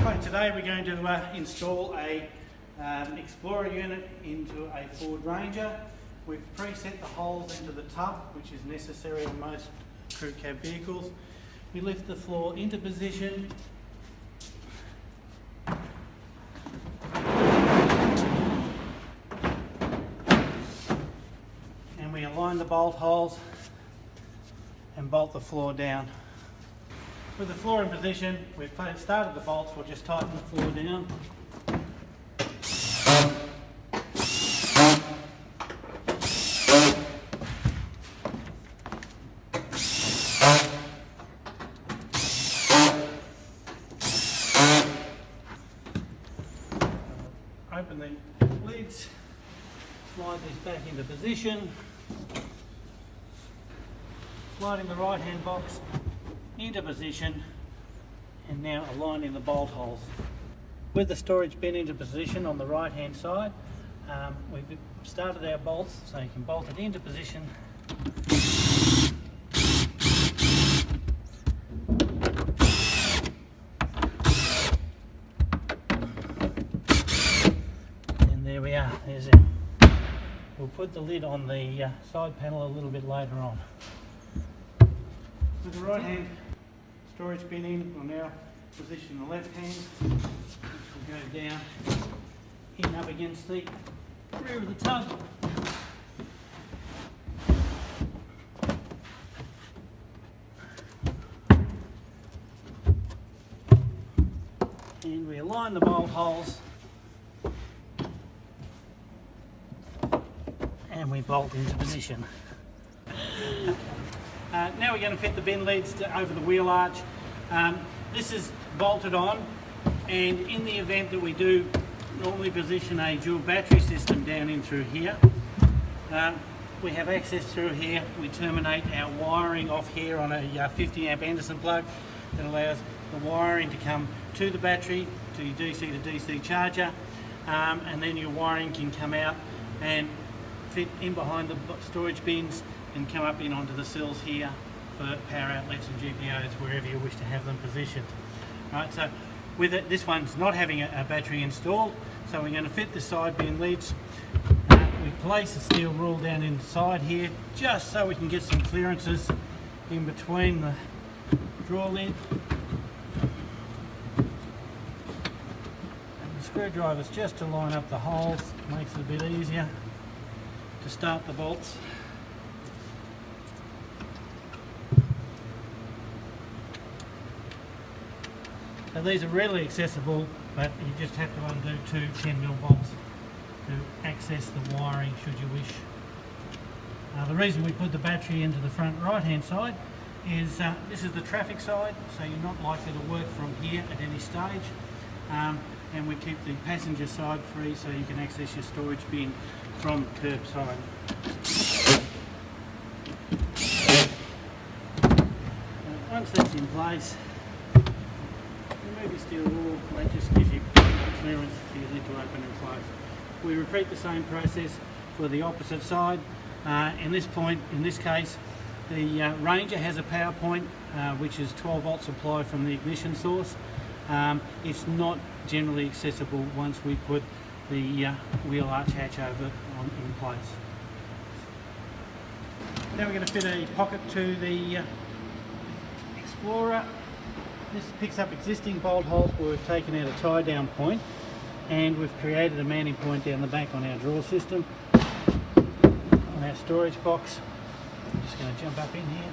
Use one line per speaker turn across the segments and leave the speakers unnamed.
Right, today we're going to install a Explorer unit into a Ford Ranger. We've preset the holes into the tub, which is necessary on most crew cab vehicles. We lift the floor into position. And we align the bolt holes and bolt the floor down. With the floor in position, we've started the bolts, we'll just tighten the floor down. Open the lids, slide this back into position, sliding the right hand box into position, and now aligning the bolt holes. With the storage bin into position on the right hand side, we've started our bolts so you can bolt it into position. And there we are, there's it. We'll put the lid on the side panel a little bit later on. With the right hand storage bin in, we'll now position the left hand, which will go down in up against the rear of the tub. And we align the bolt holes and we bolt into position. Now we're going to fit the bin lids over the wheel arch. This is bolted on, and in the event that we do normally position a dual battery system down in through here, we have access through here. We terminate our wiring off here on a 50 amp Anderson plug that allows the wiring to come to the battery, to your DC to DC charger, and then your wiring can come out and fit in behind the storage bins and come up in onto the sills here for power outlets and GPOs wherever you wish to have them positioned. Right, so with it, this one's not having a battery installed, so we're going to fit the side bin lids. We place a steel rule down inside here just so we can get some clearances in between the drawer lid and the screwdrivers, just to line up the holes. Makes it a bit easier to start the bolts. So these are readily accessible, but you just have to undo two 10mm bolts to access the wiring should you wish. The reason we put the battery into the front right hand side is this is the traffic side, so you're not likely to work from here at any stage, and we keep the passenger side free so you can access your storage bin from the curb side. Once that's in place, remove your steel rule. That just gives you clearance for your lid to open and close. We repeat the same process for the opposite side. In this case, the Ranger has a power point which is 12 volt supply from the ignition source. It's not generally accessible once we put the wheel arch hatch over in place. Now we're going to fit a pocket to the Explorer. This picks up existing bolt holes where we've taken out a tie down point, and we've created a mounting point down the back on our drawer system. On our storage box, I'm just going to jump up in here.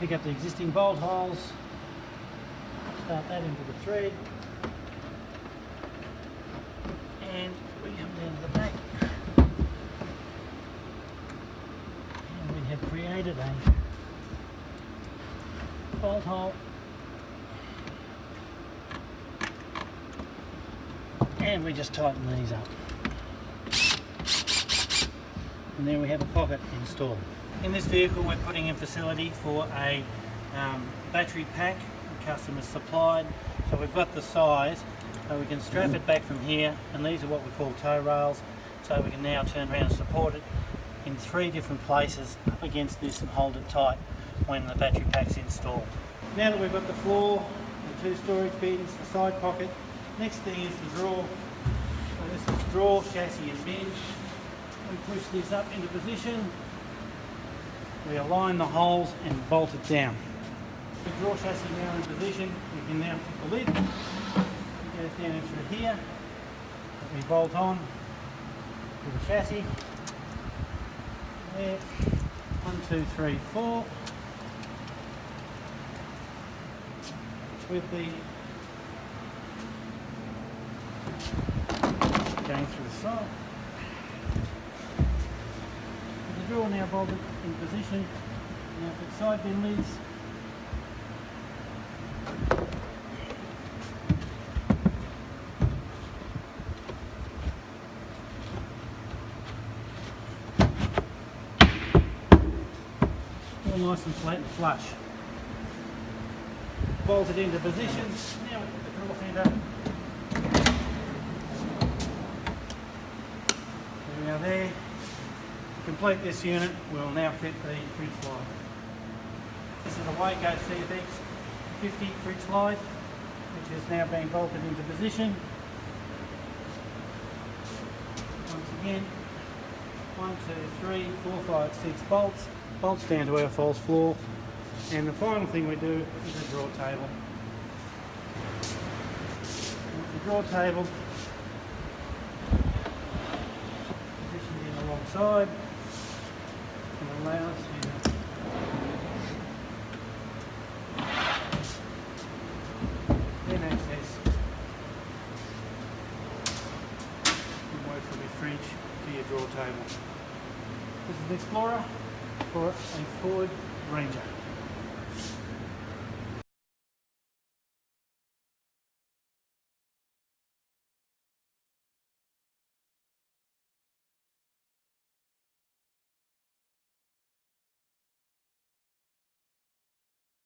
Pick up the existing bolt holes, start that into the thread, and we come down to the back. And we have created a bolt hole, and we just tighten these up. And then we have a pocket installed. In this vehicle we're putting in facility for a battery pack the customer's supplied, so we've got the size so we can strap it back from here, and these are what we call tow rails, so we can now turn around and support it in 3 different places up against this and hold it tight. when the battery pack's installed. Now that we've got the floor, the 2 storage bins, the side pocket, next thing is the drawer. So this is drawer, chassis and bench. We push this up into position. We align the holes and bolt it down. The drawer chassis now in position, we can now fit the lid. It goes down in through here. We bolt on to the chassis. There. 1, 2, 3, 4. With the going through the side. With the drawer now bolted in position. Now for the side bin lids. All nice and flat and flush. Bolted into position. Now we put the drawer centre. There we are there. To complete this unit, we'll now fit the fridge slide. This is a Waco CFX 50 fridge slide, which is now being bolted into position. Once again, 1, 2, 3, 4, 5, 6 bolts. Bolts down to our false floor. And the final thing we do is a drawer table. The drawer table positioned in alongside and allows you to then access and work from your fridge to your drawer table. This is an Explorer for a Ford Ranger.